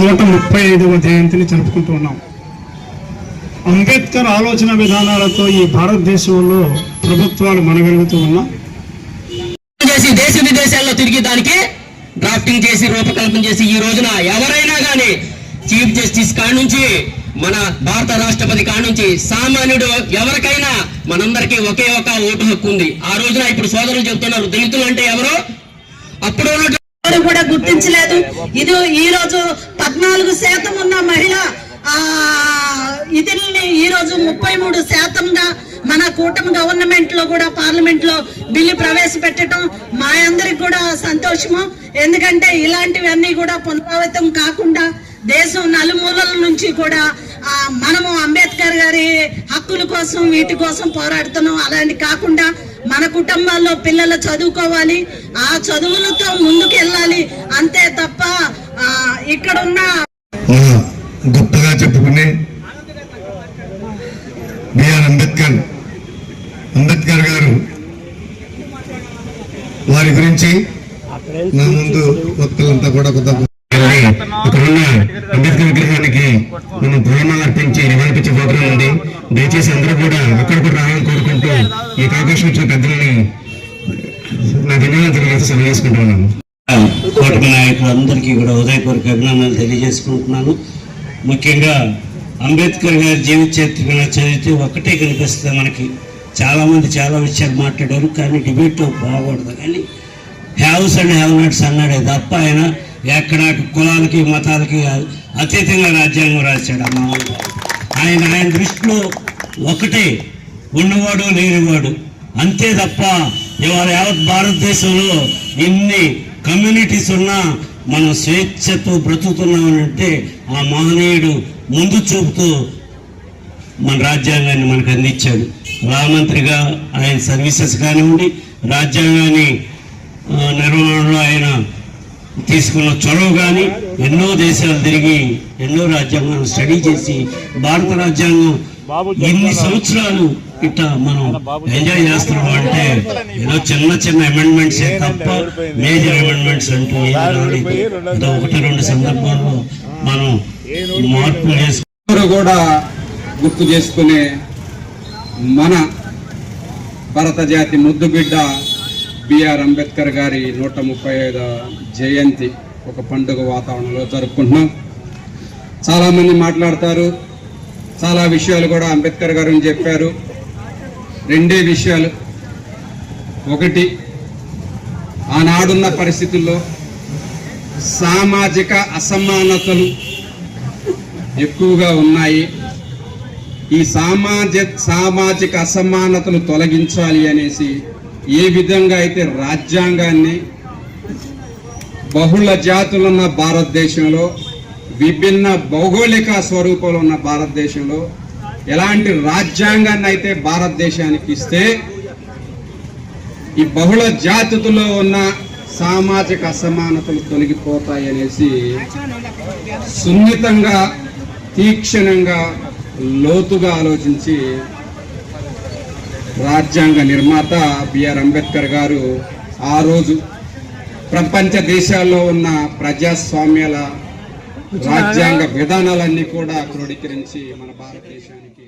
135వ జయంతిని జరుపుకుంటూ ఉన్నాం. అంబేద్కర్ ఆలోచన విధానాలతో ఈ భారతదేశంలో ప్రభుత్వాలు మనగలుగుతూ ఉన్నా దేశ విదేశాల్లో తిరిగి దానికి డ్రాఫ్టింగ్ చేసి రూపకల్పన చేసి ఈ రోజున ఎవరైనా కానీ చీఫ్ జస్టిస్ కాడ నుంచి మన భారత రాష్ట్రపతి కాడ నుంచి సామాన్యుడు ఎవరికైనా మనందరికీ ఒకే ఒక ఓటు హక్కు ఉంది. ఆ రోజున ఇప్పుడు సోదరులు చెప్తున్నారు దళితులు అంటే ఎవరో అప్పుడు కూడా గుర్తించలేదు. ఇది ఈ రోజు 14% ఉన్న మహిళ ఇతరుల్ని ఈ రోజు 33%గా మన కూటమి గవర్నమెంట్ లో కూడా పార్లమెంట్ లో బిల్లు ప్రవేశపెట్టడం మా అందరికి కూడా సంతోషము. ఎందుకంటే ఇలాంటివన్నీ కూడా పునరావృతం కాకుండా దేశం నలుమూలల నుంచి కూడా మనము అంబేద్కర్ గారి హక్కుల కోసం వీటి కోసం పోరాడుతున్నాం. అలాంటి కాకుండా మన కుటుంబాల్లో పిల్లలు చదువుకోవాలి, ఆ చదువులతో ముందుకు వెళ్ళాలి అంతే తప్ప ఇక్కడున్న గొప్పగా చెప్పుకునే బిఆర్ అంబేద్కర్ గారు వారి గురించి నా ముందు వక్తలంతా కూడా ఇక్కడున్న అంబేద్కర్ విగ్రహానికి మనం పూర్ణాలు అర్పించి నివాళించే ప్రోగ్రాం ఉంది. దయచేసి అందరూ కూడా అక్కడ కూడా రావాలని కోరుకుంటూ ఈ అవకాశం ఇచ్చిన పెద్దలని నా ధన్యవాదాలు తెలియజేసుకుంటున్నాను. కూటమి నాయకులందరికీ కూడా హృదయపూర్వక అభినందనలు తెలియజేసుకుంటున్నాను. ముఖ్యంగా అంబేద్కర్ గారి జీవిత చరిత్ర చదివితే ఒక్కటే కనిపిస్తుంది మనకి. చాలామంది చాలా విషయాలు మాట్లాడారు కానీ డిబేట్లో బాగూడదు. కానీ హ్యావ్స్ అండ్ హ్యావ్ నాట్స్ అన్నాడే తప్ప ఆయన ఎక్కడ కులాలకి మతాలకి అతీతంగా రాజ్యాంగం రాశాడు. ఆయన దృష్టిలో ఒకటే ఉన్నవాడు లేనివాడు అంతే తప్ప ఇవాళ యావత్ భారతదేశంలో ఎన్ని కమ్యూనిటీస్ ఉన్నా మనం స్వేచ్ఛతో బ్రతుకుతున్నామనంటే ఆ మహనీయుడు ముందు చూపుతూ మన రాజ్యాంగాన్ని మనకు అందించాడు. రామంత్రిగా ఆయన సర్వీసెస్ కానివ్వండి, రాజ్యాంగాన్ని నిర్వహణలో ఆయన తీసుకున్న చొరవ కానీ ఎన్నో దేశాలు తిరిగి ఎన్నో రాజ్యాంగాలను స్టడీ చేసి భారత రాజ్యాంగం ఇన్ని సంవత్సరాలు ఇట్లా మనం ఎంజాయ్ చేస్తున్నాం అంటే ఏదో చిన్న అమెండ్మెంట్స్ తప్ప మేజర్ అమెండ్మెంట్స్ అంటూ ఏదో 1-2 సందర్భాల్లో మనం మార్పులు చేసుకుని కూడా గుర్తు చేసుకునే మన భారత జాతి ముద్దుబిడ్డ బిఆర్ అంబేద్కర్ గారి 135వ జయంతి ఒక పండుగ వాతావరణంలో జరుపుకుంటున్నాం. చాలామంది మాట్లాడతారు, చాలా విషయాలు కూడా అంబేద్కర్ గారు చెప్పారు. 2 విషయాలు. ఒకటి, ఆనాడున్న పరిస్థితుల్లో సామాజిక అసమానతలు ఎక్కువగా ఉన్నాయి. ఈ సామాజిక అసమానతలు తొలగించాలి అనేసి ఏ విధంగా అయితే రాజ్యాంగాన్ని బహుళ జాతులున్న భారతదేశంలో, విభిన్న భౌగోళిక స్వరూపంలో ఉన్న భారతదేశంలో ఎలాంటి రాజ్యాంగాన్ని అయితే భారతదేశానికి ఇస్తే ఈ బహుళ జాతులలో ఉన్న సామాజిక అసమానతలు తొలగిపోతాయి అనేసి సున్నితంగా, తీక్షణంగా, లోతుగా ఆలోచించి రాజ్యాంగ నిర్మాత బిఆర్ అంబేద్కర్ గారు ఆ రోజు ప్రపంచ దేశాల్లో ఉన్న ప్రజాస్వామ్యాల రాజ్యాంగ విధానాలన్నీ కూడా క్రోడీకరించి మన భారతదేశానికి